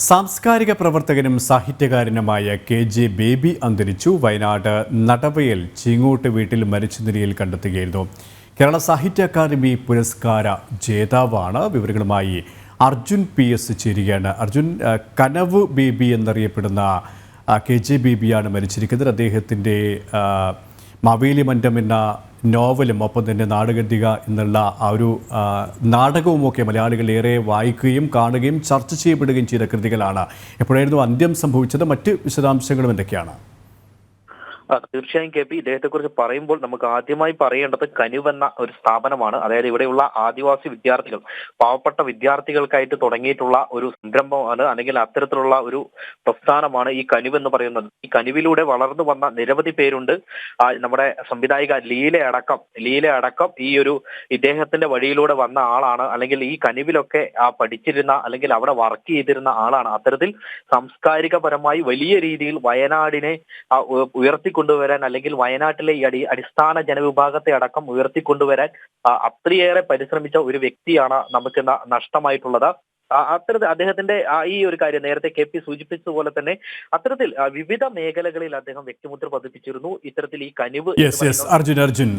സാംസ്കാരിക പ്രവർത്തകനും സാഹിത്യകാരനുമായ KJ. Baby അന്തരിച്ചു. വയനാട് നടവയൽ ചീങ്ങോട്ട് വീട്ടിൽ മരിച്ച നിലയിൽ കണ്ടെത്തുകയായിരുന്നു. കേരള സാഹിത്യ അക്കാദമി പുരസ്കാര ജേതാവാണ്. വിവരങ്ങളുമായി അർജുൻ പി.എസ്. ചേരുകയാണ്. അർജുൻ, കനവ് ബേബി എന്നറിയപ്പെടുന്ന കെ.ജെ. ബേബിയാണ് മരിച്ചിരിക്കുന്നത്. അദ്ദേഹത്തിൻ്റെ മാവേലി മന്റം എന്ന നോവലും ഒപ്പം തന്നെ നാടകത്തിക എന്നുള്ള ആ ഒരു നാടകവുമൊക്കെ മലയാളികൾ ഏറെ വായിക്കുകയും കാണുകയും ചർച്ച ചെയ്യപ്പെടുകയും ചെയ്ത കൃതികളാണ്. എപ്പോഴായിരുന്നു അന്ത്യം സംഭവിച്ചത്? മറ്റ് വിശദാംശങ്ങളും എന്തൊക്കെയാണ്? തീർച്ചയായും കെ പി, ഇദ്ദേഹത്തെക്കുറിച്ച് പറയുമ്പോൾ നമുക്ക് ആദ്യമായി പറയേണ്ടത് കനിവ് എന്ന ഒരു സ്ഥാപനമാണ്. അതായത് ഇവിടെയുള്ള ആദിവാസി വിദ്യാർത്ഥികൾ, പാവപ്പെട്ട വിദ്യാർത്ഥികൾക്കായിട്ട് തുടങ്ങിയിട്ടുള്ള ഒരു സംരംഭമാണ്, അല്ലെങ്കിൽ അത്തരത്തിലുള്ള ഒരു പ്രസ്ഥാനമാണ് ഈ കനിവ് എന്ന് പറയുന്നത്. ഈ കനിവിലൂടെ വളർന്നു വന്ന നിരവധി പേരുണ്ട്. നമ്മുടെ സംവിധായിക ലീല അടക്കം ഈ ഒരു ഇദ്ദേഹത്തിന്റെ വഴിയിലൂടെ വന്ന ആളാണ്. അല്ലെങ്കിൽ ഈ കനിവിലൊക്കെ പഠിച്ചിരുന്ന അല്ലെങ്കിൽ അവിടെ വർക്ക് ചെയ്തിരുന്ന ആളാണ്. അത്തരത്തിൽ സാംസ്കാരികപരമായി വലിയ രീതിയിൽ വയനാടിനെ ഉയർത്തിക്കൊണ്ടുവരാൻ, അല്ലെങ്കിൽ വയനാട്ടിലെ ഈ അടിസ്ഥാന ജനവിഭാഗത്തെ അടക്കം ഉയർത്തിക്കൊണ്ടുവരാൻ അത്രയേറെ പരിശ്രമിച്ച ഒരു വ്യക്തിയാണ് നമുക്ക് നഷ്ടമായിട്ടുള്ളത്. അത്തരത്തിൽ അദ്ദേഹത്തിന്റെ ഈ ഒരു കാര്യം നേരത്തെ കെ പി സൂചിപ്പിച്ചതുപോലെ തന്നെ അത്തരത്തിൽ വിവിധ മേഖലകളിൽ അദ്ദേഹം വ്യക്തിമുദ്ര പതിപ്പിച്ചിരുന്നു. ഇത്തരത്തിൽ ഈ കനിവ് അർജുൻ